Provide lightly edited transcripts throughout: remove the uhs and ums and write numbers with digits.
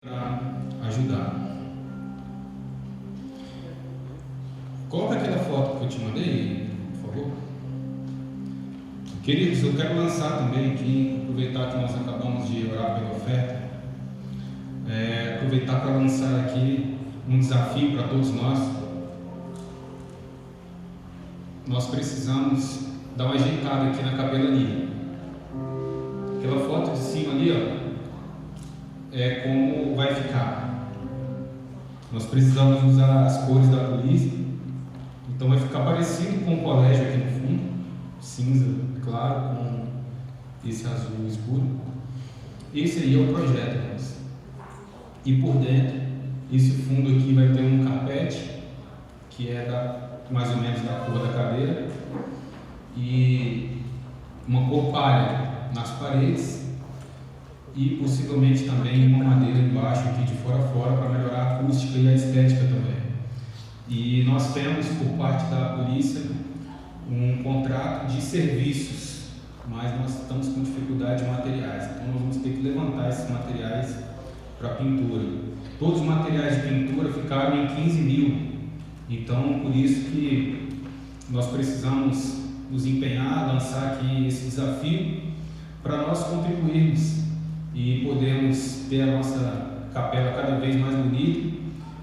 para ajudar. Coloca aquela foto que eu te mandei, por favor. Queridos, eu quero lançar também aqui, aproveitar que nós acabamos de orar pela oferta, aproveitar para lançar aqui um desafio para todos nós. Nós precisamos dar uma ajeitada aqui na capelania. Aquela foto de cima ali, ó, é como vai ficar. Nós precisamos usar as cores da polícia, então vai ficar parecido com o colégio aqui no fundo, cinza claro com esse azul escuro. Esse aí é o projeto, irmãos. E por dentro, esse fundo aqui vai ter um carpete que é mais ou menos da cor da cadeira e uma cor palha nas paredes e possivelmente também uma madeira embaixo aqui de fora a fora para melhorar a acústica e a estética também. E nós temos por parte da polícia um contrato de serviços, mas nós estamos com dificuldade de materiais, então nós vamos ter que levantar esses materiais para pintura. Todos os materiais de pintura ficaram em 15 mil, então por isso que nós precisamos nos empenhar, lançar aqui esse desafio para nós contribuirmos e podermos ter a nossa capela cada vez mais bonita,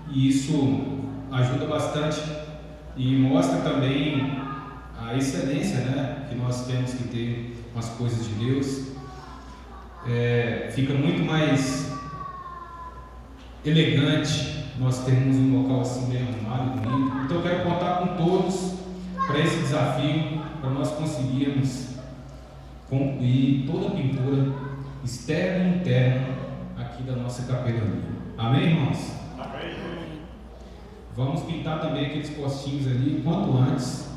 e isso ajuda bastante e mostra também a excelência, né, que nós temos que ter com as coisas de Deus. Fica muito mais elegante nós termos um local assim bem arrumado e bonito. Então eu quero contar com todos para esse desafio, para nós conseguirmos concluir toda a pintura externa e interna aqui da nossa capelania. Amém, irmãos? Amém. Vamos pintar também aqueles postinhos ali quanto antes,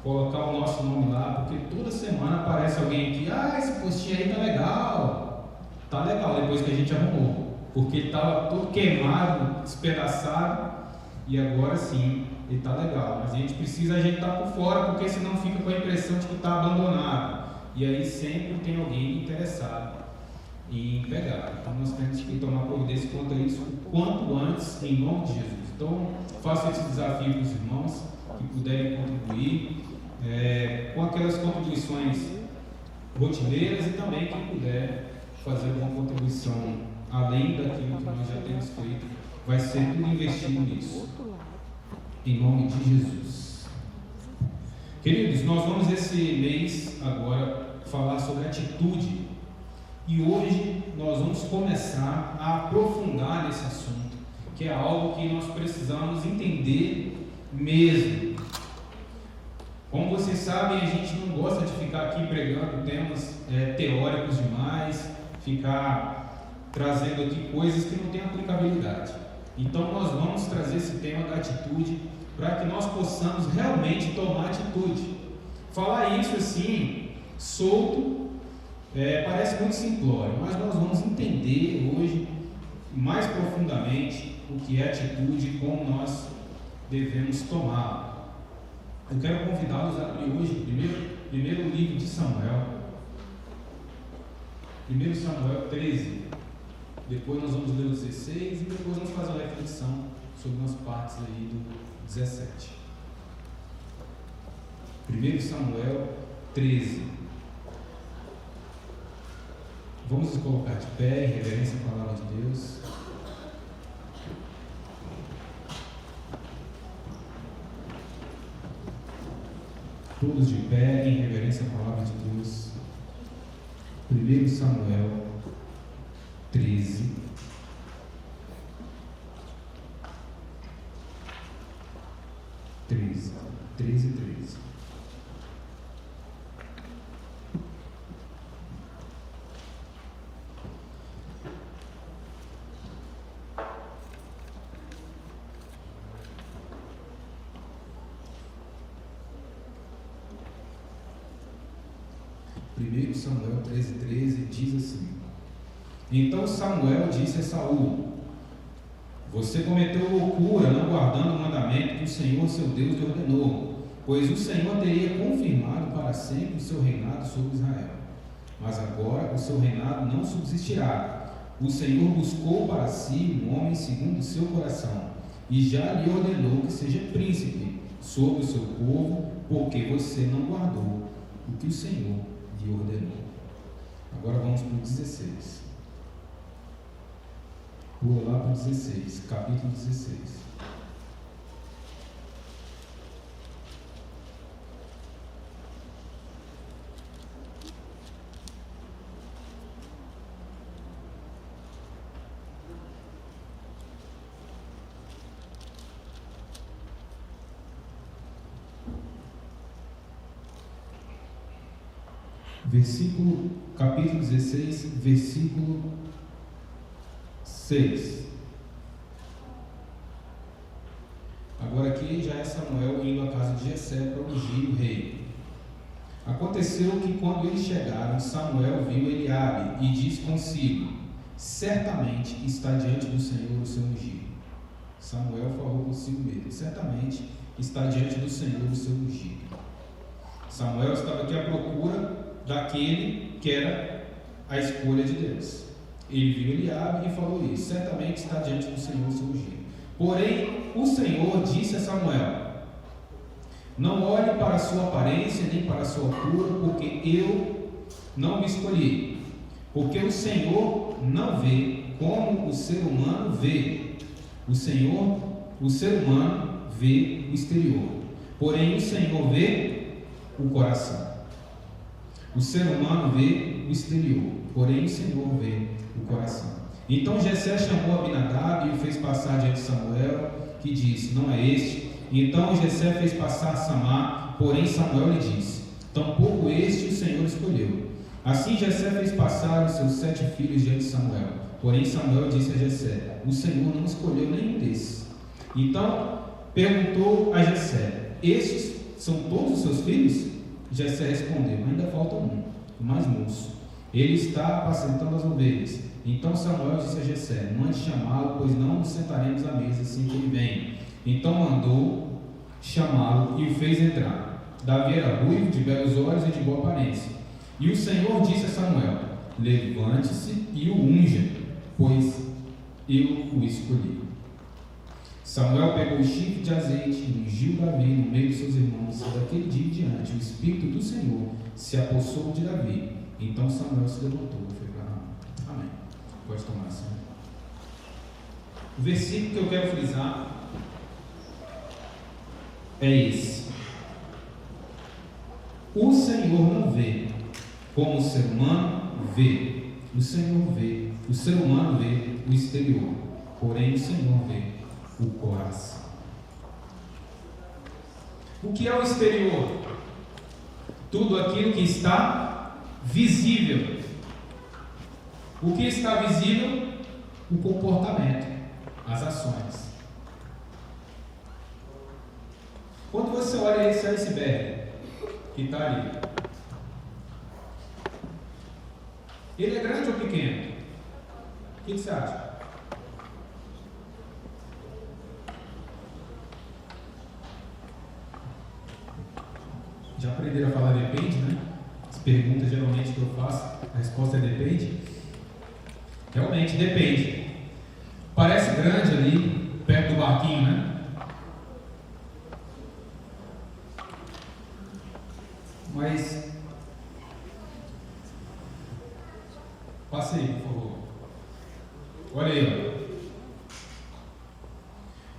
colocar o nosso nome lá, porque toda semana aparece alguém aqui: esse postinho aí tá legal. Tá legal depois que a gente arrumou, porque ele estava todo queimado, despedaçado, e agora sim ele está legal. Mas a gente precisa ajeitar por fora, porque senão fica com a impressão de que está abandonado, e aí sempre tem alguém interessado em pegar. Então nós temos que tomar providência contra isso o quanto antes, em nome de Jesus. Então faço esse desafio para os irmãos que puderem contribuir com aquelas contribuições rotineiras, e também quem puder fazer uma contribuição além daquilo que nós já temos feito, vai ser tudo investido nisso, em nome de Jesus. Queridos, nós vamos esse mês agora falar sobre atitude, e hoje nós vamos começar a aprofundar nesse assunto, que é algo que nós precisamos entender mesmo. Como vocês sabem, a gente não gosta de ficar aqui pregando temas teóricos demais, ficar trazendo aqui coisas que não têm aplicabilidade. Então nós vamos trazer esse tema da atitude para que nós possamos realmente tomar atitude. Falar isso assim, solto, parece muito simplório, mas nós vamos entender hoje mais profundamente o que é atitude e como nós devemos tomá-la. Eu quero convidá-los a abrir hoje primeiro livro de Samuel, 1 Samuel 13. Depois nós vamos ler o 16 e depois vamos fazer uma reflexão sobre umas partes aí do 17. 1 Samuel 13. Vamos nos colocar de pé em reverência à palavra de Deus. Todos de pé em reverência à palavra de Deus. 1 Samuel 13. Samuel 13 diz assim: Então Samuel disse a Saul: Você cometeu loucura não guardando o mandamento que o Senhor seu Deus lhe ordenou, pois o Senhor teria confirmado para sempre o seu reinado sobre Israel. Mas agora o seu reinado não subsistirá, o Senhor buscou para si um homem segundo o seu coração, e já lhe ordenou que seja príncipe sobre o seu povo, porque você não guardou o que o Senhor lhe ordenou. Agora vamos para o 16. Pula lá para o 16, capítulo 16. Capítulo 16, versículo 6. Agora aqui já é Samuel indo à casa de Jessé para ungir o rei. Aconteceu que quando eles chegaram, Samuel viu Eliabe e disse consigo: certamente está diante do Senhor o seu ungido. Samuel falou consigo mesmo: certamente está diante do Senhor o seu ungido. Samuel estava aqui à procura daquele que era a escolha de Deus. Ele viu Eliabe e falou isso: certamente está diante do Senhor o seu ungido. Porém, o Senhor disse a Samuel: não olhe para a sua aparência nem para a sua altura, porque eu não me escolhi. Porque o Senhor não vê como o ser humano vê. O ser humano vê o exterior, porém o Senhor vê o coração. O ser humano vê o exterior, porém o Senhor vê o coração. Então Jessé chamou Abinadab e o fez passar diante de Samuel, que disse: não é este. Então Jessé fez passar Samá, porém Samuel lhe disse: tampouco este o Senhor escolheu. Assim Jessé fez passar os seus 7 filhos diante de Samuel, porém Samuel disse a Jessé: o Senhor não escolheu nenhum desses. Então perguntou a Jessé: estes são todos os seus filhos? Jessé respondeu: ainda falta um, o mais moço. Ele está apacentando as ovelhas. Então Samuel disse a Jessé: mande chamá-lo, pois não nos sentaremos à mesa assim que ele venha. Então mandou chamá-lo e o fez entrar. Davi era ruivo, de belos olhos e de boa aparência. E o Senhor disse a Samuel: levante-se e o unja, pois eu o escolhi. Samuel pegou o chifre de azeite e ungiu Davi no meio de seus irmãos, e daquele dia em diante o Espírito do Senhor se apossou de Davi. Então Samuel se levantou e foi para Ramá. Amém. Pode tomar assim. O versículo que eu quero frisar é esse: o Senhor não vê como o ser humano vê. O Senhor vê, o ser humano vê o exterior, porém o Senhor vê o coração. O que é o exterior? Tudo aquilo que está visível. O que está visível? O comportamento, as ações. Quando você olha esse iceberg que está ali, ele é grande ou pequeno? O que você acha? Já aprenderam a falar depende, né? As perguntas geralmente que eu faço, a resposta é depende. Realmente depende. Parece grande ali, perto do barquinho, né? Mas passe aí, por favor. Olha aí,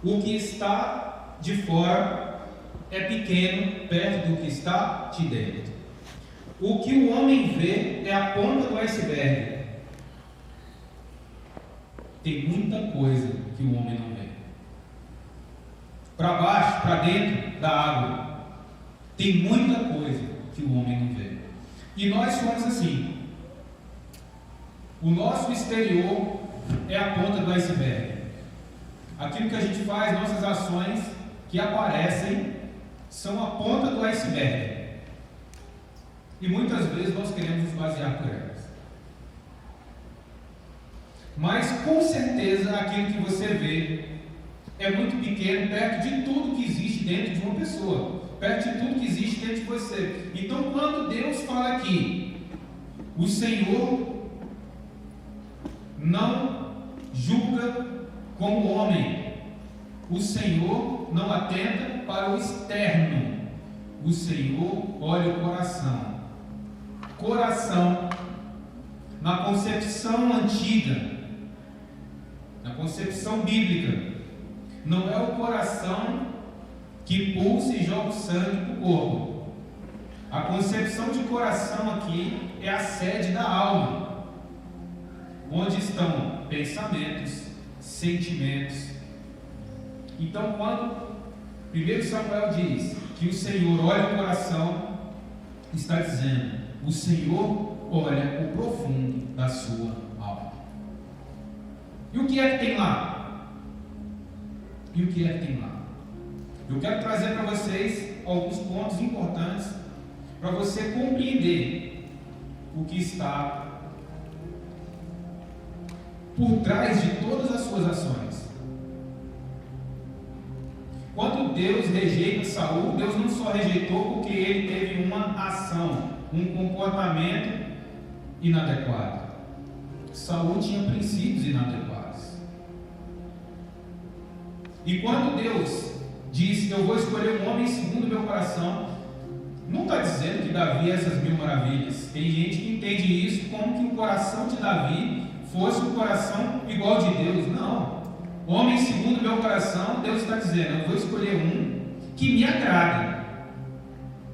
ó. O que está de fora é pequeno perto do que está de dentro. O que o homem vê é a ponta do iceberg. Tem muita coisa que o homem não vê. Para baixo, para dentro da água, tem muita coisa que o homem não vê. E nós somos assim. O nosso exterior é a ponta do iceberg. Aquilo que a gente faz, nossas ações que aparecem, são a ponta do iceberg. E muitas vezes nós queremos nos basear por elas. Mas com certeza aquilo que você vê é muito pequeno perto de tudo que existe dentro de uma pessoa, perto de tudo que existe dentro de você. Então quando Deus fala aqui, o Senhor não julga como homem. O Senhor não atenta para o externo. O Senhor olha o coração. Coração, na concepção antiga, na concepção bíblica, não é o coração que pulsa e joga o sangue para o corpo. A concepção de coração aqui é a sede da alma, onde estão pensamentos, sentimentos. Então, quando 1 Samuel diz que o Senhor olha o coração, está dizendo: o Senhor olha o profundo da sua alma. E o que é que tem lá? E o que é que tem lá? Eu quero trazer para vocês alguns pontos importantes para você compreender o que está por trás de todas as suas ações. Quando Deus rejeita Saul, Deus não só rejeitou porque ele teve uma ação, um comportamento inadequado. Saul tinha princípios inadequados. E quando Deus diz: eu vou escolher um homem segundo o meu coração, não está dizendo que Davi é essas 1000 maravilhas. Tem gente que entende isso como que o coração de Davi fosse um coração igual de Deus. Não. Homem segundo o meu coração, Deus está dizendo: eu vou escolher um que me agrada.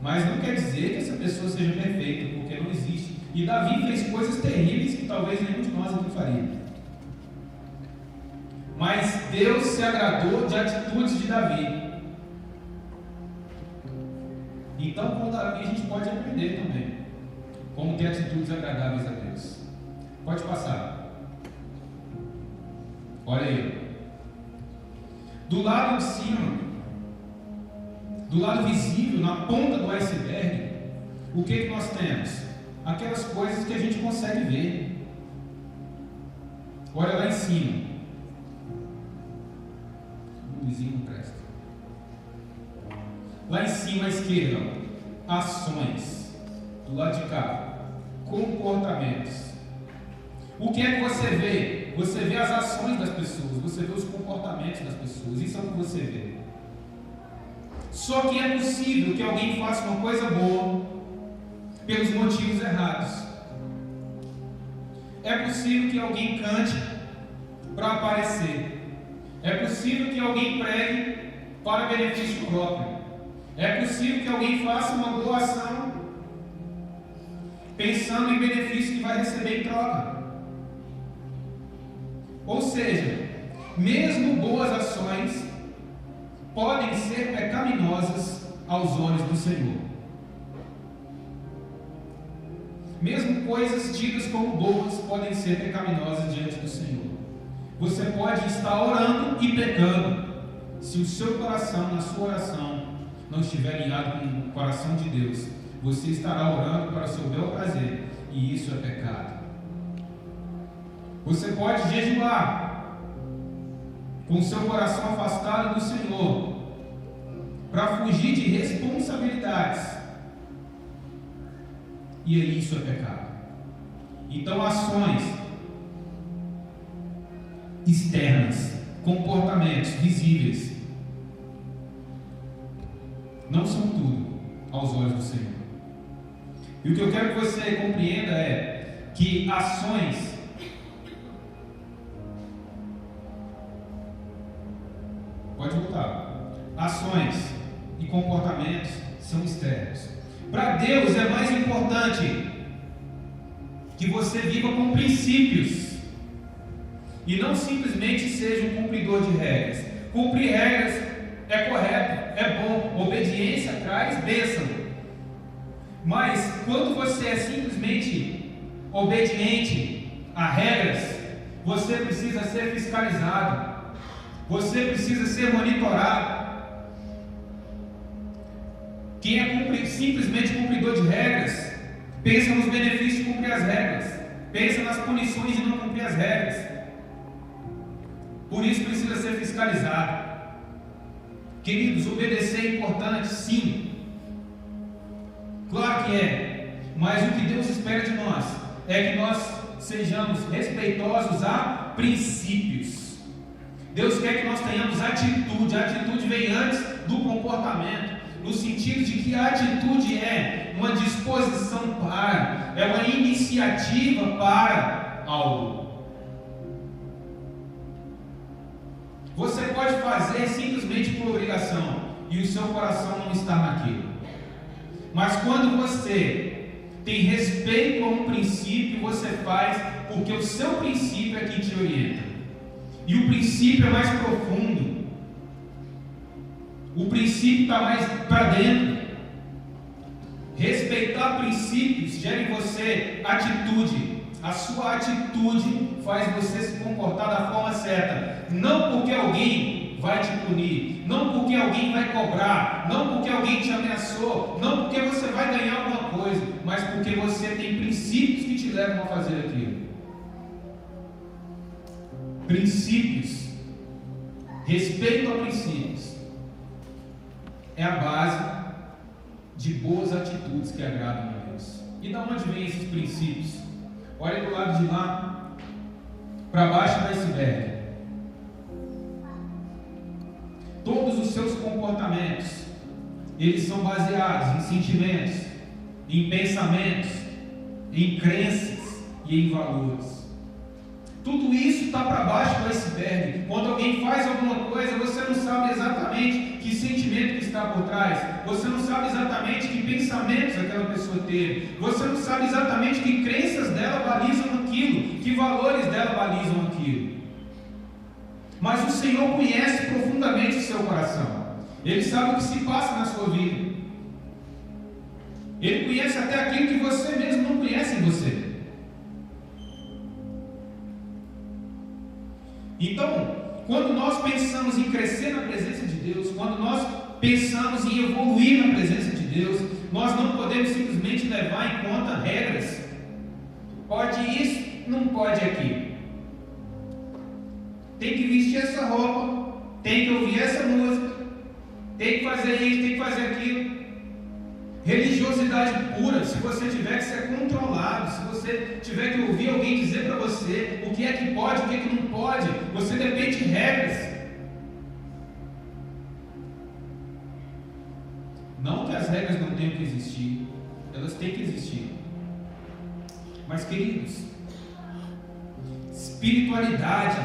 Mas não quer dizer que essa pessoa seja perfeita, porque não existe. E Davi fez coisas terríveis que talvez nenhum de nós aqui faria. Mas Deus se agradou de atitudes de Davi. Então, com Davi a gente pode aprender também como ter atitudes agradáveis a Deus. Pode passar. Olha aí. Do lado de cima, do lado visível, na ponta do iceberg, o que nós temos? Aquelas coisas que a gente consegue ver. Olha lá em cima. O vizinho não presta. Lá em cima à esquerda, ações. Do lado de cá, comportamentos. O que é que você vê? Você vê as ações das pessoas, você vê os comportamentos das pessoas. Isso é o que você vê. Só que é possível que alguém faça uma coisa boa pelos motivos errados. É possível que alguém cante para aparecer. É possível que alguém pregue para benefício próprio. É possível que alguém faça uma boa ação pensando em benefício que vai receber em troca. Ou seja, mesmo boas ações podem ser pecaminosas aos olhos do Senhor. Mesmo coisas tidas como boas podem ser pecaminosas diante do Senhor. Você pode estar orando e pecando, se o seu coração, na sua oração, não estiver alinhado com o coração de Deus. Você estará orando para o seu bel prazer, e isso é pecado. Você pode jejuar com o seu coração afastado do Senhor, para fugir de responsabilidades, e aí isso é pecado. Então, ações externas, comportamentos visíveis, não são tudo aos olhos do Senhor. E o que eu quero que você compreenda é que ações pode voltar. Ações e comportamentos são externos. Para Deus é mais importante que você viva com princípios e não simplesmente seja um cumpridor de regras. Cumprir regras é correto, é bom, obediência traz bênção. Mas quando você é simplesmente obediente a regras, você precisa ser fiscalizado, você precisa ser monitorado. Quem é simplesmente cumpridor de regras, pensa nos benefícios de cumprir as regras, pensa nas punições de não cumprir as regras. Por isso precisa ser fiscalizado. Queridos, obedecer é importante, sim. Claro que é. Mas o que Deus espera de nós é que nós sejamos respeitosos a princípios. Deus quer que nós tenhamos atitude. A atitude vem antes do comportamento, no sentido de que a atitude é uma disposição para, é uma iniciativa para algo. Você pode fazer simplesmente por obrigação e o seu coração não está naquilo. Mas quando você tem respeito a um princípio, você faz porque o seu princípio é que te orienta. E o princípio é mais profundo. O princípio está mais para dentro. Respeitar princípios gera em você atitude. A sua atitude faz você se comportar da forma certa. Não porque alguém vai te punir, não porque alguém vai cobrar, não porque alguém te ameaçou, não porque você vai ganhar alguma coisa, mas porque você tem princípios que te levam a fazer aquilo. Princípios, respeito a princípios, é a base de boas atitudes que agradam a Deus. E da onde vêm esses princípios? Olha do lado de lá, para baixo do iceberg. Todos os seus comportamentos, eles são baseados em sentimentos, em pensamentos, em crenças e em valores. Tudo isso está para baixo do iceberg. Quando alguém faz alguma coisa, você não sabe exatamente que sentimento que está por trás. Você não sabe exatamente que pensamentos aquela pessoa teve. Você não sabe exatamente que crenças dela balizam aquilo, que valores dela balizam aquilo. Mas o Senhor conhece profundamente o seu coração. Ele sabe o que se passa na sua vida. Ele conhece até aquilo que você mesmo não conhece em você. Então, quando nós pensamos em crescer na presença de Deus, quando nós pensamos em evoluir na presença de Deus, nós não podemos simplesmente levar em conta regras. Pode isso, não pode aquilo. Tem que vestir essa roupa, tem que ouvir essa música, tem que fazer isso, tem que fazer aquilo. Religiosidade pura, se você tiver que ser controlado, se você tiver que ouvir alguém dizer para você o que é que pode, o que é que não pode, você depende de regras. Não que as regras não tenham que existir, elas têm que existir. Mas, queridos, espiritualidade,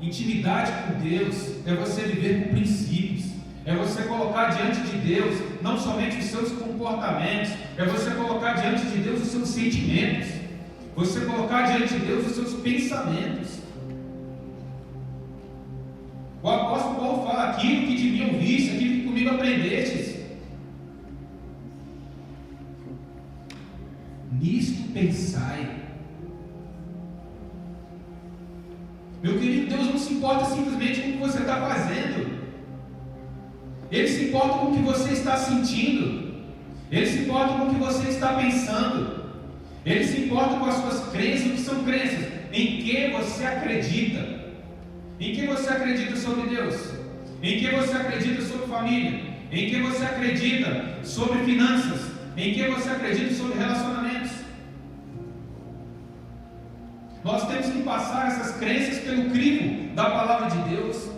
intimidade com Deus é você viver com princípios. É você colocar diante de Deus não somente os seus comportamentos, é você colocar diante de Deus os seus sentimentos, você colocar diante de Deus os seus pensamentos. O apóstolo Paulo fala: aquilo que de mim ouviste, aquilo que comigo aprendestes. Nisto pensai. Meu querido, Deus não se importa simplesmente com o que você está fazendo. Ele se importa com o que você está sentindo. Ele se importa com o que você está pensando. Ele se importa com as suas crenças. O que são crenças? Em que você acredita. Em que você acredita sobre Deus? Em que você acredita sobre família? Em que você acredita sobre finanças? Em que você acredita sobre relacionamentos? Nós temos que passar essas crenças pelo crivo da palavra de Deus.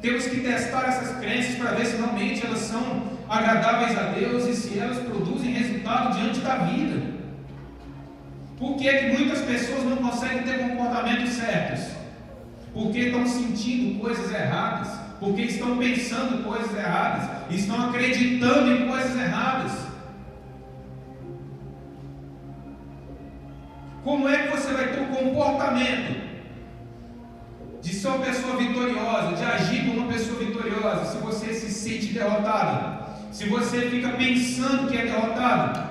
Temos que testar essas crenças para ver se realmente elas são agradáveis a Deus e se elas produzem resultado diante da vida. Por que é que muitas pessoas não conseguem ter comportamentos certos? Porque estão sentindo coisas erradas, porque estão pensando coisas erradas, estão acreditando em coisas erradas. Como é que você vai ter um comportamento de ser uma pessoa vitoriosa, de agir como uma pessoa vitoriosa, se você se sente derrotado, se você fica pensando que é derrotado,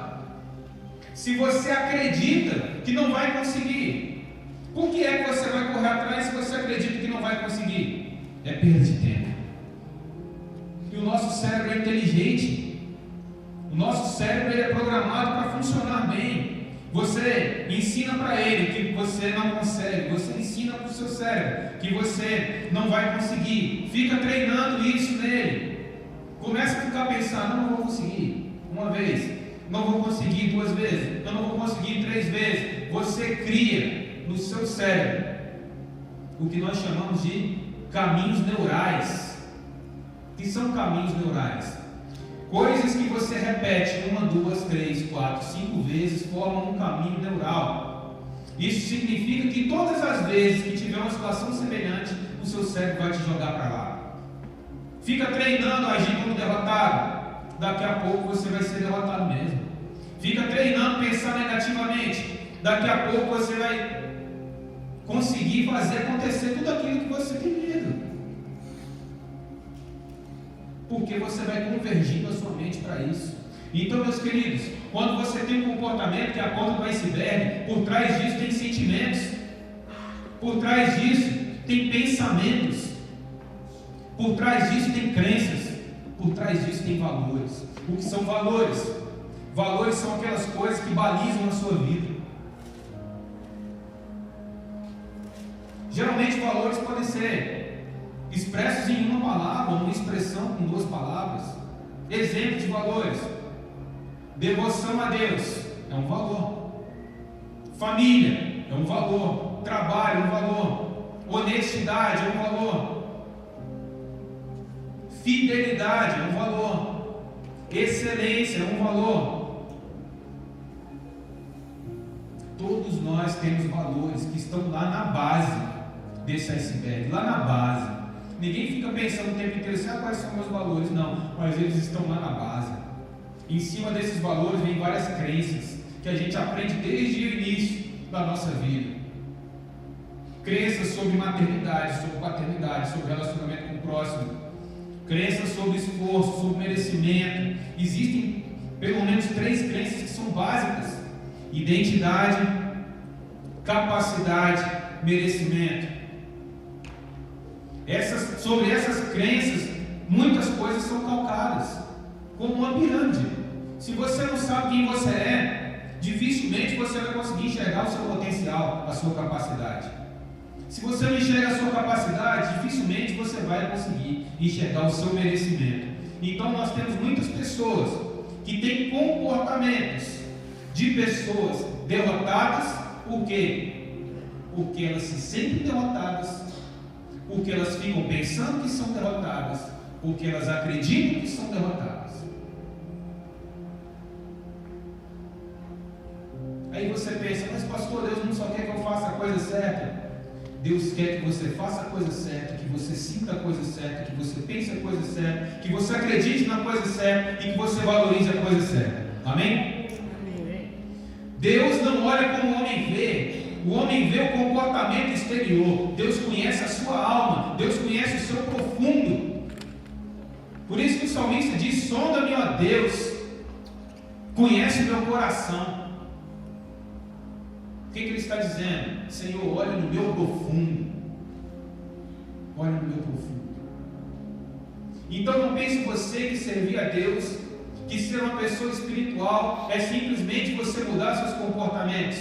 se você acredita que não vai conseguir? Por que é que você vai correr atrás se você acredita que não vai conseguir? É perda de tempo. E o nosso cérebro é inteligente, o nosso cérebro é programado para funcionar bem. Você ensina para ele que você não consegue, você ensina para o seu cérebro que você não vai conseguir, fica treinando isso nele, começa a ficar pensando: não vou conseguir, uma vez, não vou conseguir 2 vezes, eu não vou conseguir 3 vezes. Você cria no seu cérebro o que nós chamamos de caminhos neurais. O que são caminhos neurais? Coisas que você repete 1, 2, 3, 4, 5 vezes formam um caminho neural. Isso significa que todas as vezes que tiver uma situação semelhante, o seu cérebro vai te jogar para lá. Fica treinando a agir como derrotado, daqui a pouco você vai ser derrotado mesmo. Fica treinando pensar negativamente, daqui a pouco você vai conseguir fazer acontecer tudo aquilo que você tem medo. Porque você vai convergindo a sua mente para isso. Então, meus queridos, quando você tem um comportamento que é a ponta do iceberg, por trás disso tem sentimentos, por trás disso tem pensamentos, por trás disso tem crenças, por trás disso tem valores. O que são valores? Valores são aquelas coisas que balizam a sua vida. Geralmente valores podem ser expressos em uma palavra, uma expressão com 2 palavras. Exemplo de valores: devoção a Deus é um valor, família é um valor, trabalho é um valor, honestidade é um valor, fidelidade é um valor, excelência é um valor. Todos nós temos valores que estão lá na base desse iceberg, lá na base. Ninguém fica pensando o tempo inteiro assim, quais são meus valores? Não, mas eles estão lá na base. Em cima desses valores vem várias crenças que a gente aprende desde o início da nossa vida. Crenças sobre maternidade, sobre paternidade, sobre relacionamento com o próximo. Crenças sobre esforço, sobre merecimento. Existem pelo menos 3 crenças que são básicas: identidade, capacidade, merecimento. Sobre essas crenças, muitas coisas são calcadas, como uma pirâmide. Se você não sabe quem você é, dificilmente você vai conseguir enxergar o seu potencial, a sua capacidade. Se você não enxerga a sua capacidade, dificilmente você vai conseguir enxergar o seu merecimento. Então nós temos muitas pessoas que têm comportamentos de pessoas derrotadas. Por quê? Porque elas se sentem derrotadas, porque elas ficam pensando que são derrotadas, porque elas acreditam que são derrotadas. Aí você pensa, mas pastor, Deus não só quer que eu faça a coisa certa. Deus quer que você faça a coisa certa, que você sinta a coisa certa, que você pense a coisa certa, que você acredite na coisa certa e que você valorize a coisa certa. Amém? Deus não olha como o homem vê. O homem vê o comportamento exterior. Deus conhece a sua alma. Deus conhece o seu profundo. Por isso que o salmista diz: sonda-me, ó Deus, conhece o meu coração. O que ele está dizendo? Senhor, olha no meu profundo. Olha no meu profundo. Então não pense você que servir a Deus, que ser uma pessoa espiritual, é simplesmente você mudar seus comportamentos.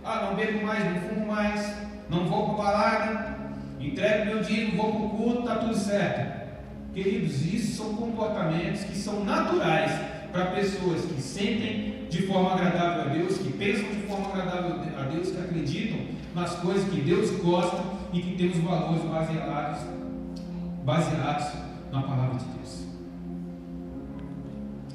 Não bebo mais, não fumo mais, não vou para a balada, entrego meu dízimo, vou para o culto, está tudo certo. Queridos, isso são comportamentos que são naturais para pessoas que sentem de forma agradável a Deus, que pensam de forma agradável a Deus, que acreditam nas coisas que Deus gosta e que tem os valores baseados na palavra de Deus.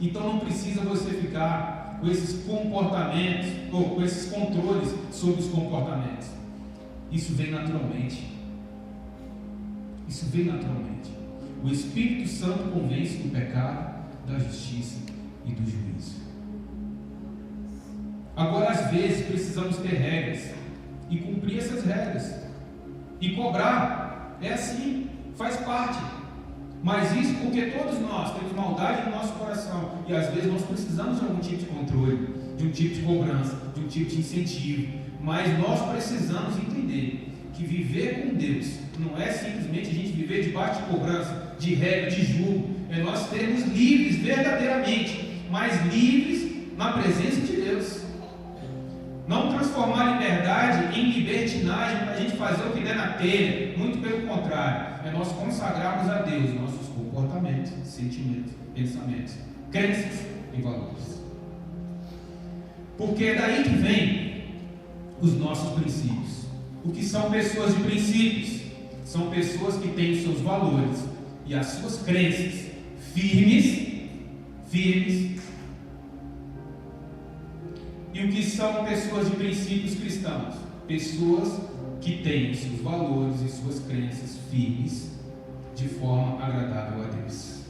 Então não precisa você ficar com esses comportamentos, ou com esses controles sobre os comportamentos. Isso vem naturalmente. Isso vem naturalmente. O Espírito Santo convence do pecado, da justiça e do juízo. Agora, às vezes, precisamos ter regras e cumprir essas regras e cobrar. É assim, faz parte. Mas isso porque todos nós temos maldade no nosso coração e às vezes nós precisamos de algum tipo de controle, de um tipo de cobrança, de um tipo de incentivo. Mas nós precisamos entender que viver com Deus não é simplesmente a gente viver debaixo de cobrança, de regra, de julgo. É nós sermos livres verdadeiramente, mas livres na presença de Deus. Não transformar a liberdade em libertinagem para a gente fazer o que der na telha. Muito pelo contrário. É nós consagrarmos a Deus nossos comportamentos, sentimentos, pensamentos, crenças e valores. Porque é daí que vem os nossos princípios. O que são pessoas de princípios? São pessoas que têm os seus valores e as suas crenças firmes. E o que são pessoas de princípios cristãos? Pessoas que têm os seus valores e suas crenças firmes de forma agradável a Deus.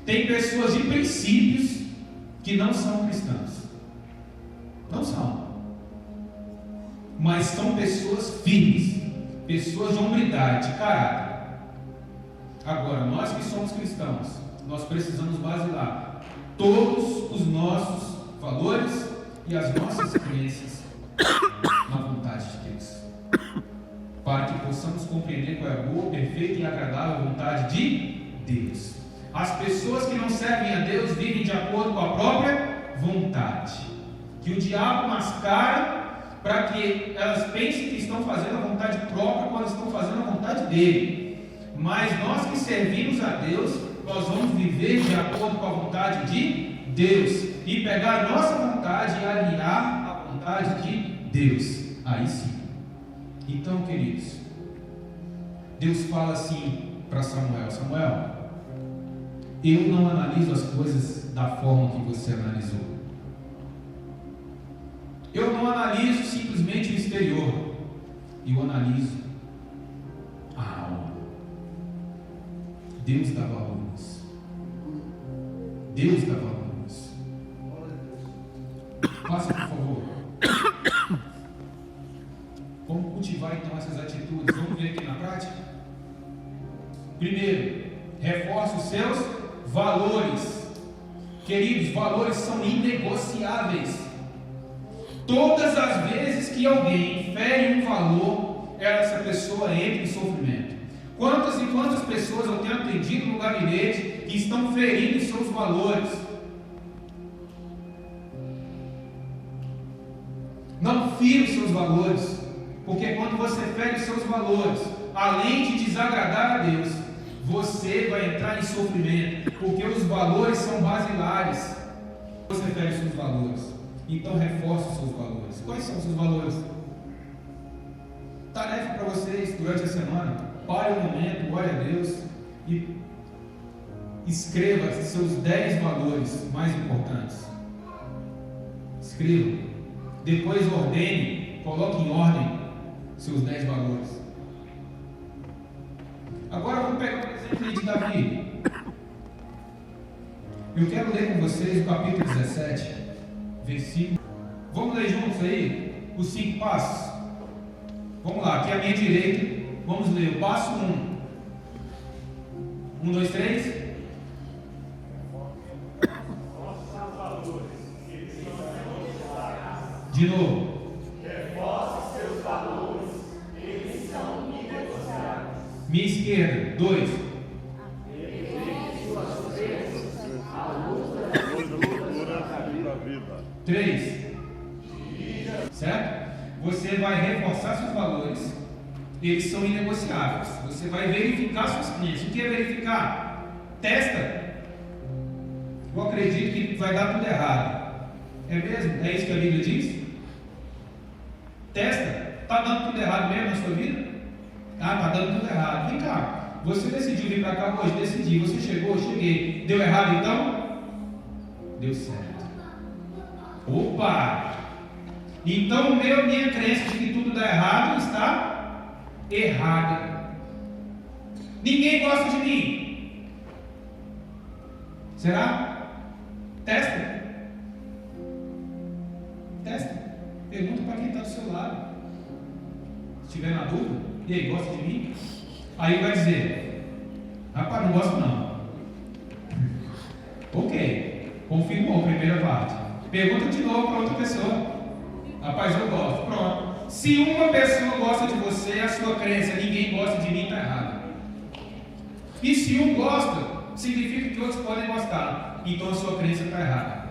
Tem pessoas de princípios que não são cristãs. Não são. Mas são pessoas firmes, pessoas de hombridade, de caráter. Agora, nós que somos cristãos, nós precisamos basilar todos os nossos valores e as nossas crenças na vontade de Deus, para que possamos compreender qual é a boa, perfeita e agradável vontade de Deus. As pessoas que não servem a Deus vivem de acordo com a própria vontade, que o diabo mascara para que elas pensem que estão fazendo a vontade própria quando estão fazendo a vontade dele. Mas nós que servimos a Deus, nós vamos viver de acordo com a vontade de Deus e pegar a nossa vontade e alinhar a vontade de Deus. Aí sim. Então, queridos, Deus fala assim para Samuel: Samuel, eu não analiso as coisas da forma que você analisou. Eu não analiso simplesmente o exterior, eu analiso a alma. Deus dá valor nisso. Deus dá valor nisso. Faça, por favor. Vamos cultivar então essas atitudes. Vamos ver aqui na prática. Primeiro, reforce os seus valores. Queridos, valores são inegociáveis. Todas as vezes que alguém fere um valor, essa pessoa entra em sofrimento. Quantas e quantas pessoas eu tenho atendido no gabinete que estão ferindo seus valores? Não fira os seus valores, porque quando você fere os seus valores, além de desagradar a Deus, você vai entrar em sofrimento, porque os valores são basilares. Você fere os seus valores. Então reforce os seus valores. Quais são os seus valores? Tarefa para vocês durante a semana: pare um momento, ore a Deus e escreva seus 10 valores mais importantes. Escreva. Depois ordene, coloque em ordem seus 10 valores. Agora vamos pegar o exemplo de Davi. Eu quero ler com vocês o capítulo 17. Versículo. Vamos ler juntos aí os 5 passos. Vamos lá, aqui à minha direita. Vamos ler o passo 1. 1, 2, 3. De novo. Reforce seus valores, eles são inegociáveis. Minha esquerda. 2. Elimine suas crenças à luta da vida. 3. Certo? Você vai reforçar seus valores, eles são inegociáveis. Você vai verificar suas crenças. O que é verificar? Testa. Eu acredito que vai dar tudo errado. É mesmo? É isso que a Bíblia diz? Testa. Está dando tudo errado mesmo na sua vida? Ah, está dando tudo errado. Vem cá. Você decidiu vir para cá hoje? Decidi. Você chegou? Cheguei. Deu errado então? Deu certo. Opa! Então minha crença de que tudo dá errado está errada. Ninguém gosta de mim. Será? Testa. Testa. Pergunta para quem está do seu lado. Se estiver na dúvida, e aí, gosta de mim? Aí vai dizer: rapaz, não gosto não. Ok, confirmou a primeira parte. Pergunta de novo para outra pessoa: rapaz, eu gosto. Pronto. Se uma pessoa gosta de você, a sua crença, ninguém gosta de mim, está errada. E se um gosta, significa que outros podem gostar. Então a sua crença está errada.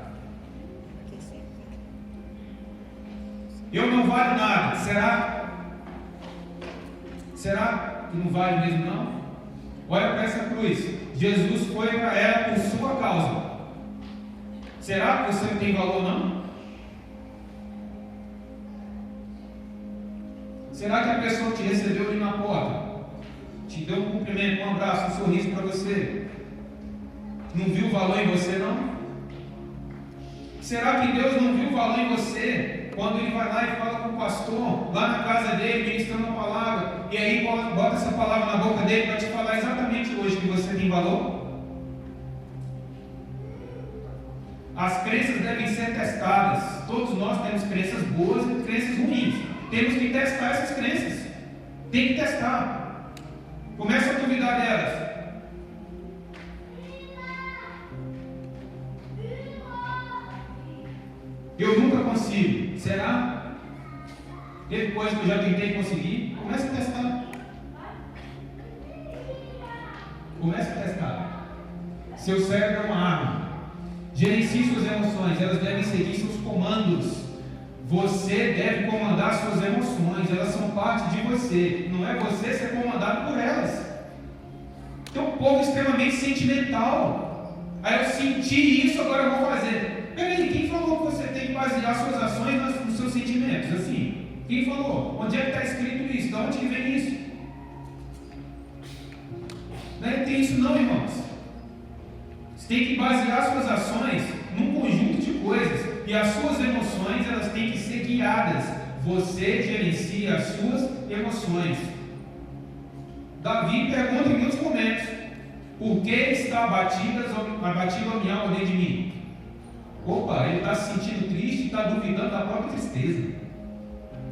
Eu não valho nada. Será? Será que não vale mesmo não? Olha para essa cruz. Jesus foi para ela por sua causa. Será que você não tem valor não? Será que a pessoa que te recebeu ali na porta te deu um cumprimento, um abraço, um sorriso para você? Não viu valor em você, não? Será que Deus não viu valor em você quando Ele vai lá e fala com o pastor, lá na casa dele, ministrando uma palavra, e aí bota essa palavra na boca dele para te falar exatamente hoje que você tem valor? As crenças devem ser testadas. Todos nós temos crenças boas e crenças ruins. Temos que testar essas crenças. Tem que testar. Começa a duvidar delas. Eu nunca consigo. Será? Depois que eu já tentei conseguir, comece a testar. Comece a testar. Seu cérebro é uma arma. Gerencie suas emoções, elas devem seguir seus comandos. Você deve comandar suas emoções, elas são parte de você. Não é você ser comandado por elas. Tem um povo extremamente sentimental. Aí eu senti isso, agora eu vou fazer. Peraí, quem falou que você tem que basear suas ações nos seus sentimentos? Assim, quem falou? Onde é que está escrito isso? De onde que vem isso? Não tem isso não, irmãos. Você tem que basear suas ações num conjunto de coisas. E as suas emoções, elas têm que ser guiadas. Você gerencia as suas emoções. Davi pergunta em muitos momentos: por que está abatido a minha alma dentro de mim? Opa, ele está se sentindo triste e está duvidando da própria tristeza.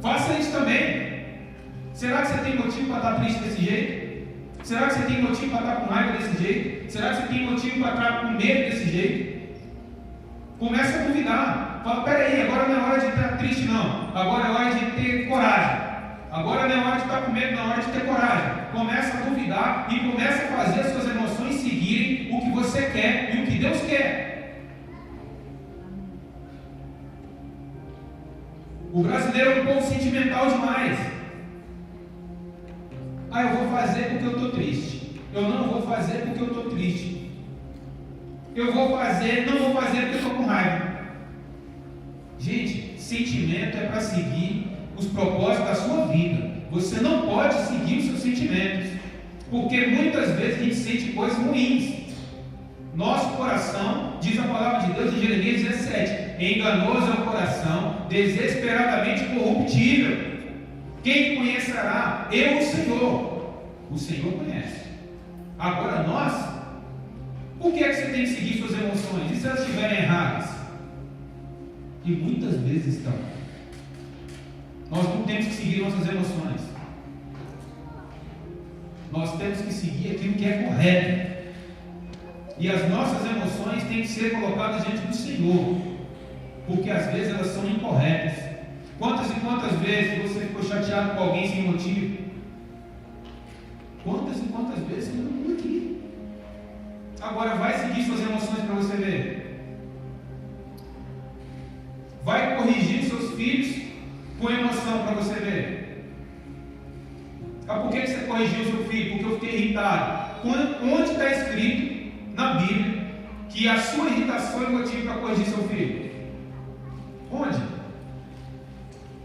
Faça isso também. Será que você tem motivo para estar triste desse jeito? Será que você tem motivo para estar com raiva desse jeito? Será que você tem motivo para estar com medo desse jeito? Começa a duvidar. Fala, peraí, agora não é hora de estar triste não. Agora é hora de ter coragem. Agora não é hora de estar com medo, não é hora de ter coragem. Começa a duvidar e começa a fazer as suas emoções seguirem o que você quer e o que Deus quer. O brasileiro é um povo sentimental demais. Ah, eu vou fazer porque eu estou triste. Eu não vou fazer porque eu estou triste. Eu vou fazer, não vou fazer porque eu estou com raiva. Gente, sentimento é para seguir os propósitos da sua vida. Você não pode seguir os seus sentimentos, porque muitas vezes a gente sente coisas ruins. Nosso coração, diz a palavra de Deus em Jeremias 17, enganoso é o coração, desesperadamente corruptível. Quem conhecerá? Eu, o Senhor. O Senhor conhece. Agora nós, por que é que você tem que seguir suas emoções? E se elas estiverem erradas? E muitas vezes estão. Nós não temos que seguir nossas emoções. Nós temos que seguir aquilo que é correto. E as nossas emoções têm que ser colocadas diante do Senhor, porque às vezes elas são incorretas. Quantas e quantas vezes você ficou chateado com alguém sem motivo? Quantas e quantas vezes você não viu aqui? Agora vai seguir suas emoções para você ver. Vai corrigir seus filhos com emoção para você ver. Ah, por que você corrigiu seu filho? Porque eu fiquei irritado. Onde está escrito na Bíblia que a sua irritação é motivo para corrigir seu filho? Onde?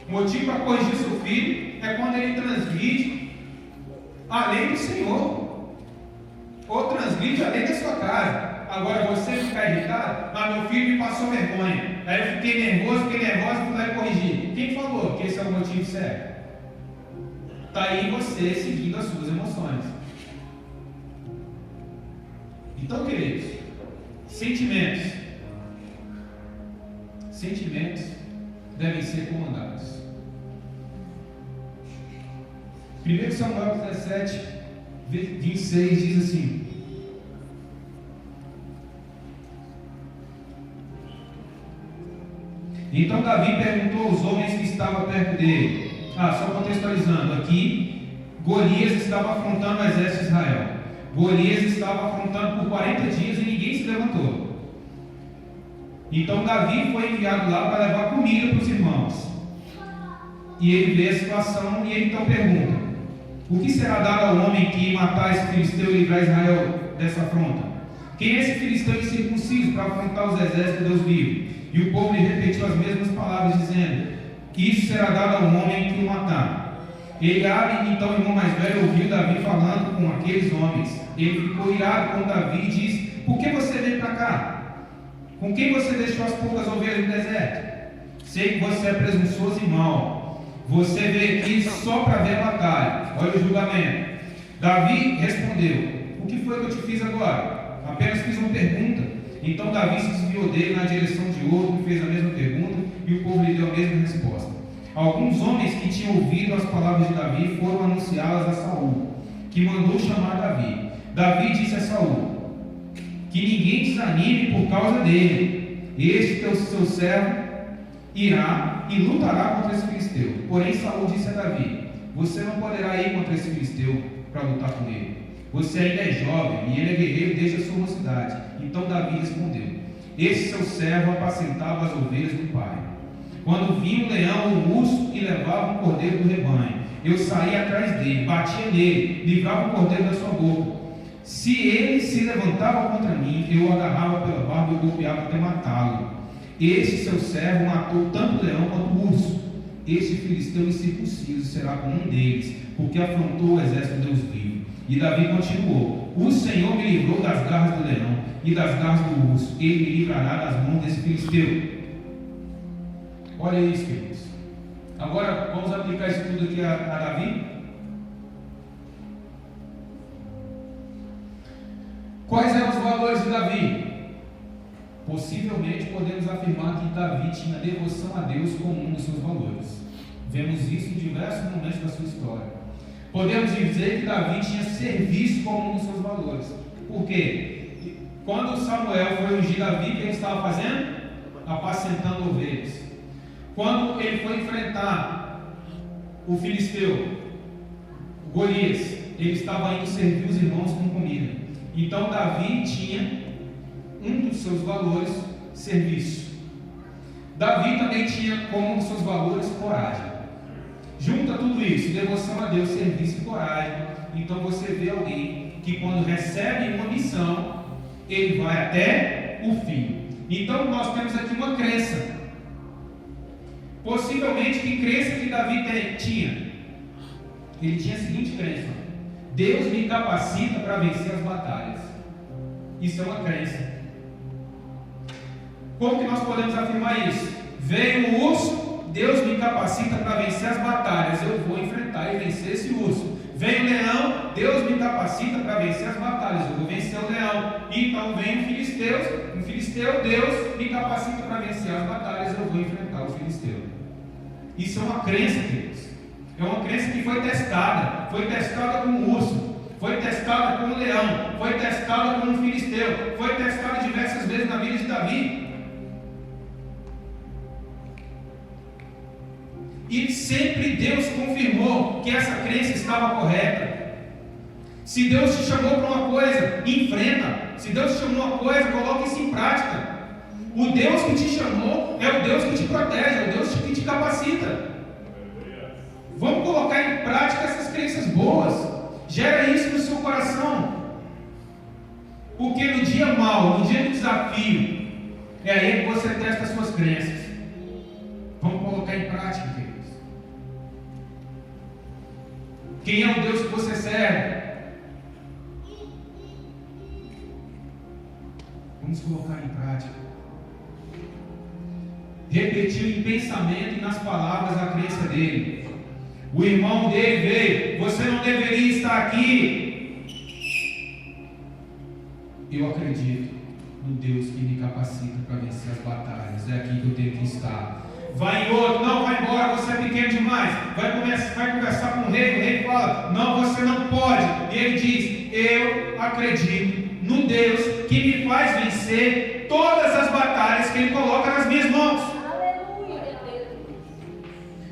O motivo para corrigir seu filho é quando ele transgride a lei do Senhor, ou transgride a lei da sua casa. Agora você ficar irritado: ah, meu filho me passou vergonha, aí eu fiquei nervoso, fui lá e corrigir. Quem falou que esse é o motivo certo? Está aí você seguindo as suas emoções. Então, queridos, sentimentos devem ser comandados. 1 Samuel 17, 26 diz assim: então Davi perguntou aos homens que estavam perto dele. Só contextualizando aqui, Golias estava afrontando o exército de Israel. Golias estava afrontando por 40 dias e ninguém se levantou. Então Davi foi enviado lá para levar comida para os irmãos. E ele vê a situação e ele então pergunta: o que será dado ao homem que matar esse filisteu e livrar Israel dessa afronta? Quem é esse filisteu incircunciso para afrontar os exércitos de Deus vivo? E o povo lhe repetiu as mesmas palavras, dizendo: isso será dado ao homem que o matar. Eliabe, então o irmão mais velho, ouviu Davi falando com aqueles homens. Ele ficou irado com Davi e disse: por que você veio para cá? Com quem você deixou as poucas ovelhas no deserto? Sei que você é presunçoso e mau. Você veio aqui só para ver a batalha. Olha o julgamento. Davi respondeu: o que foi que eu te fiz agora? Apenas fiz uma pergunta. Então Davi se desviou dele na direção de outro e fez a mesma pergunta, e o povo lhe deu a mesma resposta. Alguns homens que tinham ouvido as palavras de Davi foram anunciá-las a Saul, que mandou chamar Davi. Davi disse a Saul: que ninguém desanime por causa dele. Este teu seu servo irá e lutará contra esse filisteu. Porém Saul disse a Davi: você não poderá ir contra esse filisteu para lutar com ele. Você ainda é jovem e ele é guerreiro desde a sua mocidade. Então Davi respondeu: esse seu servo apacentava as ovelhas do pai. Quando vinha um leão ou um urso e levava um cordeiro do rebanho, eu saía atrás dele, batia nele, livrava o cordeiro da sua boca. Se ele se levantava contra mim, eu o agarrava pela barba e o golpeava até matá-lo. Este seu servo matou tanto o leão quanto o urso. Este filisteu incircunciso será como um deles, porque afrontou o exército de Deus vivo. E Davi continuou: o Senhor me livrou das garras do leão e das garras do urso. Ele me livrará das mãos desse filisteu. Olha isso, queridos. Agora vamos aplicar isso tudo aqui a Davi. Quais eram os valores de Davi? Possivelmente podemos afirmar que Davi tinha devoção a Deus como um dos seus valores. Vemos isso em diversos momentos da sua história. Podemos dizer que Davi tinha serviço como um dos seus valores. Por quê? Quando Samuel foi ungir Davi, o que ele estava fazendo? Apacentando ovelhas. Quando ele foi enfrentar o filisteu, o Golias, ele estava indo servir os irmãos com comida. Então Davi tinha um dos seus valores, serviço. Davi também tinha como um dos seus valores, coragem. Junta tudo isso, devoção a Deus, serviço e coragem. Então você vê alguém que quando recebe uma missão, ele vai até o fim. Então nós temos aqui uma crença. Possivelmente, que crença que Davi tinha? Ele tinha a seguinte crença: Deus me capacita para vencer as batalhas. Isso é uma crença. Como que nós podemos afirmar isso? Veio o urso, Deus me capacita para vencer as batalhas. Eu vou enfrentar e vencer esse urso. Veio o leão, Deus me capacita para vencer as batalhas. Eu vou vencer o leão. Então vem um filisteu, Deus me capacita para vencer as batalhas. Eu vou enfrentar o filisteu. Isso é uma crença, queridos. É uma crença que foi testada com um urso, foi testada com um leão, foi testada com um filisteu, foi testada diversas vezes na vida de Davi. E sempre Deus confirmou que essa crença estava correta. Se Deus te chamou para uma coisa, enfrenta. Se Deus te chamou uma coisa, coloque isso em prática. O Deus que te chamou é o Deus que te protege, é o Deus que te capacita. Vamos colocar em prática essas crenças boas. Gera isso no seu coração. Porque no dia mau, no dia do desafio, é aí que você testa as suas crenças. Vamos colocar em prática, queridos. Quem é o Deus que você serve? Vamos colocar em prática. Repetiu em pensamento e nas palavras a crença dele. O irmão dele veio: você não deveria estar aqui. Eu acredito no Deus que me capacita para vencer as batalhas. É aqui que eu tenho que estar. Vai em outro: não, vai embora, você é pequeno demais. Vai conversar com o rei fala: não, você não pode. E ele diz: eu acredito no Deus que me faz vencer todas as batalhas que ele coloca nas minhas mãos.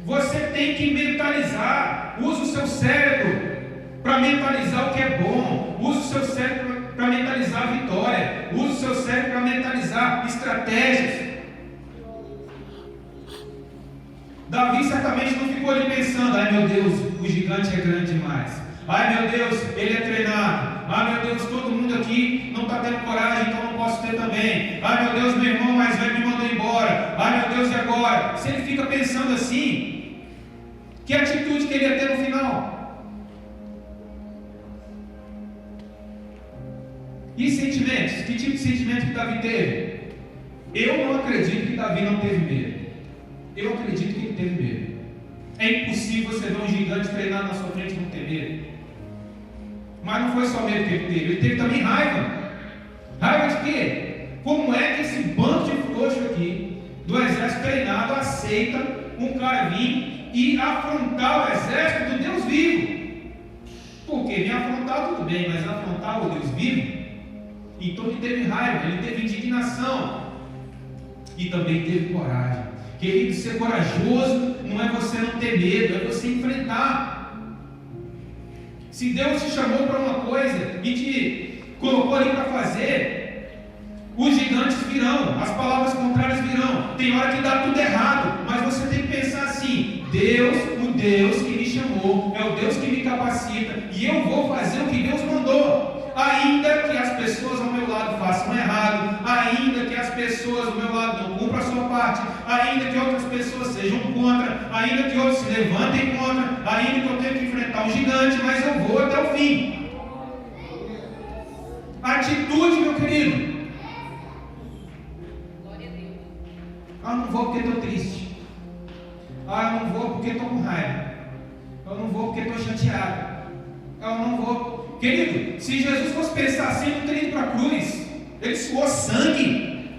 Você tem que mentalizar. Use o seu cérebro para mentalizar o que é bom. Use o seu cérebro para mentalizar a vitória. Use o seu cérebro para mentalizar estratégias. Davi certamente não ficou ali pensando: ai meu Deus, o gigante é grande demais. Ai meu Deus, ele é treinado. Ai meu Deus, todo mundo aqui não está tendo coragem, então não posso ter também. Ai meu Deus, meu irmão mais velho me mandou embora. Ai meu Deus, e agora? Se ele fica pensando assim, Que atitude que ele ia ter no final? E sentimentos? Que tipo de sentimento que Davi teve? Eu não acredito que Davi não teve medo. Eu acredito que ele teve medo. É impossível você ver um gigante treinado na sua frente e não ter medo. Mas não foi só medo que ele teve também raiva. Raiva de quê? Como é que esse bando de frouxo aqui, do exército treinado, aceita um cara vir e afrontar o exército do Deus vivo? Porque me afrontar tudo bem, mas afrontar o Deus vivo? Então ele teve raiva, ele teve indignação e também teve coragem. Querido, ser corajoso não é você não ter medo, é você enfrentar. Se Deus te chamou para uma coisa e te colocou ali para fazer, os gigantes virão, as palavras contrárias virão. Tem hora que dá tudo errado, mas você tem que pensar assim: Deus, o Deus que me chamou, é o Deus que me capacita, e eu vou fazer o que Deus mandou. Ainda que as pessoas ao meu lado façam errado, ainda que as pessoas ao meu lado não cumpram a sua parte, ainda que outras pessoas sejam contra, ainda que outros se levantem contra, ainda que eu tenha que enfrentar um gigante, mas eu vou até o fim. Atitude, meu querido. Eu não vou porque estou triste. Eu não vou porque estou com raiva. Eu não vou porque estou chateado. Eu não vou. Querido, se Jesus fosse pensar assim, ele não teria ido para a cruz. Ele suou sangue.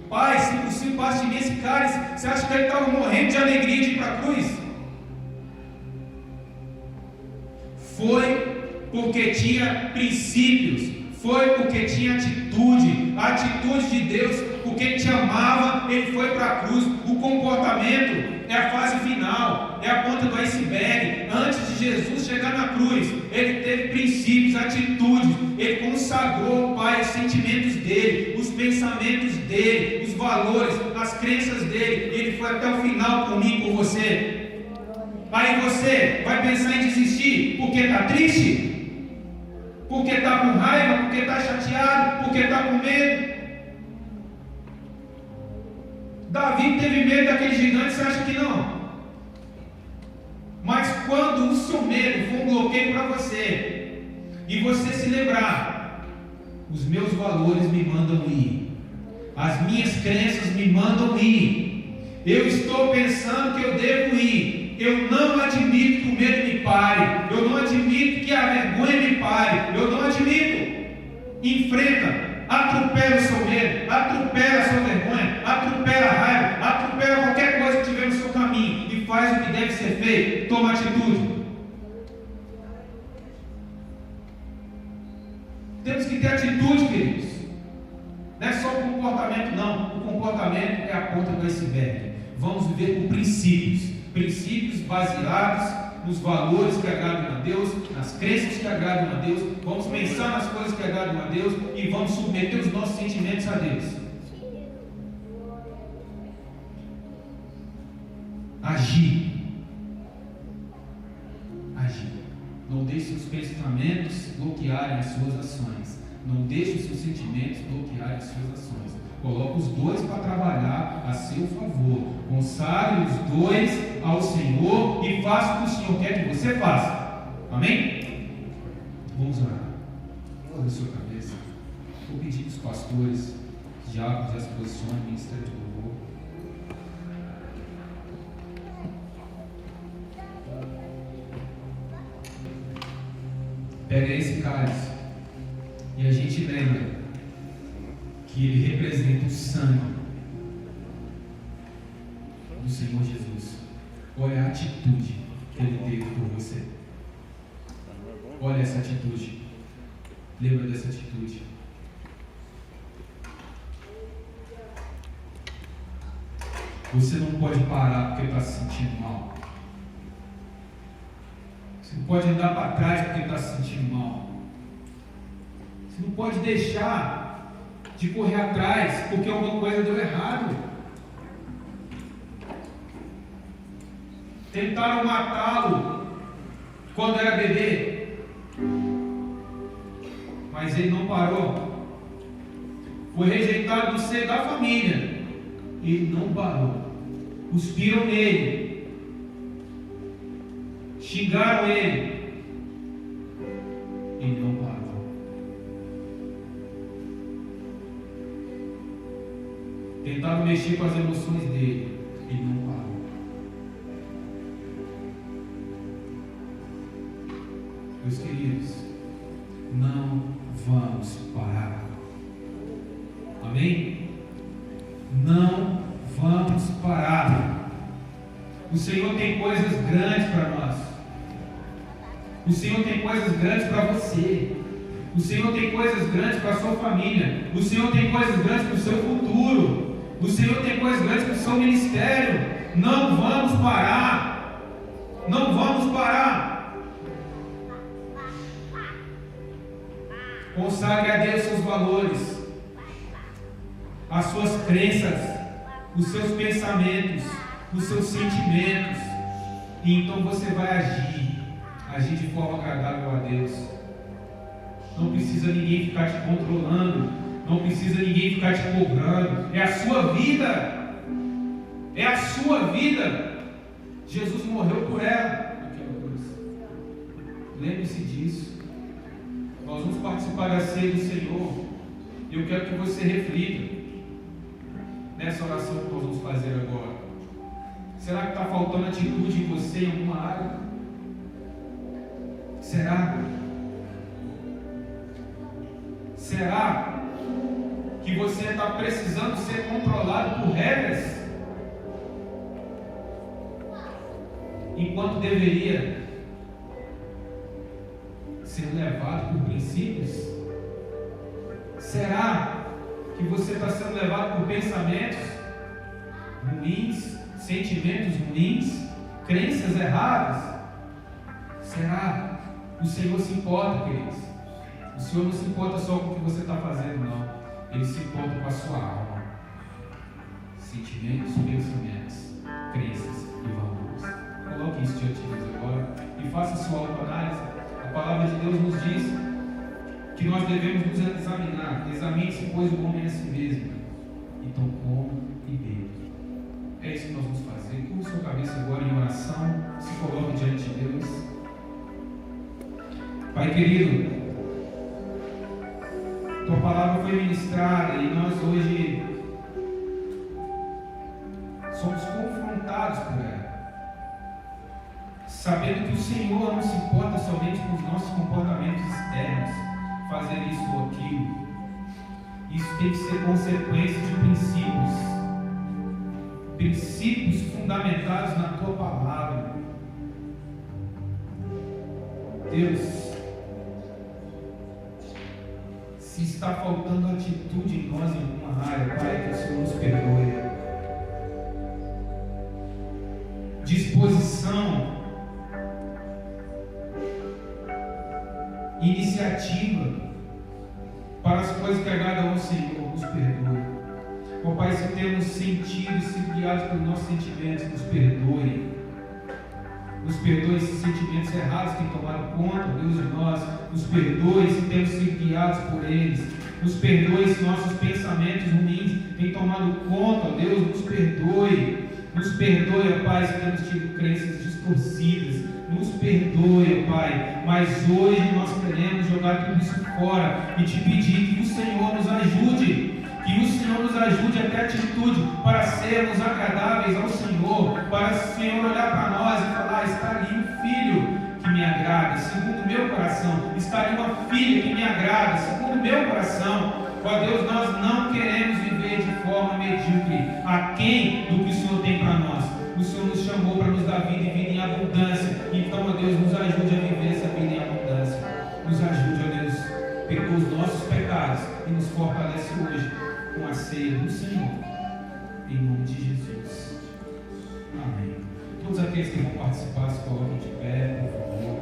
Pai, se possível, passe de mim esse cálice. Você acha que ele estava morrendo de alegria de ir para a cruz? Foi porque tinha princípios. Foi porque tinha atitude. A atitude de Deus, porque Ele te amava, Ele foi para a cruz. O comportamento é a fase final, é a ponta do iceberg. Antes de Jesus chegar na cruz, Ele teve princípios, atitudes. Ele consagrou ao Pai os sentimentos dele, os pensamentos dele, os valores, as crenças dele. Ele foi até o final por mim, por você. Aí você vai pensar em desistir porque está triste? Porque está com raiva, porque está chateado, porque está com medo. Davi teve medo daquele gigante, você acha que não? Mas quando o seu medo for um bloqueio para você, e você se lembrar, os meus valores me mandam ir, as minhas crenças me mandam ir, eu estou pensando que eu devo ir, eu não admito que o medo me pare, eu não admito que a vergonha me pare, eu não admito. Enfrenta, atropela o seu medo, atropela a sua vergonha, atropela a raiva, atropela qualquer coisa que tiver no seu caminho e faz o que deve ser feito. Toma atitude. Temos que ter atitude, queridos. Não é só o comportamento, não. O comportamento é a ponta do iceberg. Vamos viver com princípios. Princípios baseados nos valores que agradam a Deus, nas crenças que agradam a Deus. Vamos pensar nas coisas que agradam a Deus e vamos submeter os nossos sentimentos a Deus. Agir. Não deixe os pensamentos bloquearem as suas ações. Não deixe os seus sentimentos bloquearem as suas ações. Coloque os dois para trabalhar a seu favor. Consagre os dois ao Senhor e faça o que o Senhor quer que você faça. Amém? Vamos orar. Curva a sua cabeça. Vou pedir que os pastores, os diáconos, já se posicionem, ministério de louvor. Pega esse cálice e a gente lembra que ele representa o sangue do Senhor Jesus. Olha a atitude que ele teve por você. Olha essa atitude. Lembra dessa atitude. Você não pode parar porque está se sentindo mal. Você não pode andar para trás porque está se sentindo mal. Você não pode deixar de correr atrás porque alguma coisa deu errado. Tentaram matá-lo quando era bebê, mas ele não parou. Foi rejeitado no seio da família, ele não parou. Cuspiram nele, xingaram ele não parou. Tentaram mexer com as emoções dele, ele não parou. Meus queridos, não vamos parar. Amém? Não vamos parar. O Senhor tem coisas grandes para nós. O Senhor tem coisas grandes para você. O Senhor tem coisas grandes para a sua família. O Senhor tem coisas grandes para o seu futuro. O Senhor tem coisas grandes para o seu ministério. Não vamos parar. Não vamos parar. Consagre a Deus seus valores, as suas crenças, os seus pensamentos, os seus sentimentos, e então você vai agir de forma agradável a Deus. Não precisa ninguém ficar te controlando, não precisa ninguém ficar te cobrando. É a sua vida, é a sua vida. Jesus morreu por ela naquela cruz. Lembre-se disso. Nós vamos participar da ceia do Senhor. Eu quero que você reflita nessa oração que nós vamos fazer agora. Será que está faltando atitude em você em alguma área? Será? Será que você está precisando ser controlado por regras, enquanto deveria ser levado por princípios? Será que você está sendo levado por pensamentos ruins, sentimentos ruins, crenças erradas? Será? O Senhor se importa, queridos. O Senhor não se importa só com o que você está fazendo, não. Ele se importa com a sua alma. Sentimentos, pensamentos, crenças e valores. Coloque isso diante de Deus agora e faça sua autoanálise. A palavra de Deus nos diz que nós devemos nos examinar. Examine-se, pois, o homem a si mesmo. Então, coma e beba. É isso que nós vamos fazer. Curva sua cabeça agora em oração. Se coloque diante de Deus. Pai querido, tua palavra foi ministrada e nós hoje somos confrontados por ela, sabendo que o Senhor não se importa somente com os nossos comportamentos externos, fazer isso ou aquilo. Isso tem que ser consequência de princípios fundamentados na tua palavra. Deus, se está faltando atitude em nós em alguma área, Pai, que o Senhor nos perdoe. Disposição, iniciativa para as coisas que agradam ao Senhor, nos perdoe. Ó Pai, se temos sentido e sido guiados pelos nossos sentimentos, nos perdoe. Nos perdoe esses sentimentos errados que têm tomado conta, Deus, de nós. Nos perdoe se temos sido guiados por eles. Nos perdoe se nossos pensamentos ruins têm tomado conta, Deus, nos perdoe. Nos perdoe, ó Pai, se temos tido crenças distorcidas. Nos perdoe, ó Pai. Mas hoje nós queremos jogar tudo isso fora e te pedir que o Senhor nos ajude. Que o Senhor nos ajude a ter atitude para sermos agradáveis ao Senhor, para o Senhor olhar para nós e falar: está ali um filho que me agrada, segundo o meu coração, está ali uma filha que me agrada, segundo o meu coração. Ó Deus, nós não queremos viver de forma medíocre, aquém do que o Senhor tem para nós. O Senhor nos chamou para nos dar vida e vida em abundância. Então, ó Deus, nos ajude a viver essa vida em abundância. Nos ajude, ó Deus, perdoa os nossos pecados e nos fortalece hoje com a ceia do Senhor, em nome de Jesus. Amém. Todos aqueles que vão participar, se coloquem de pé, por favor.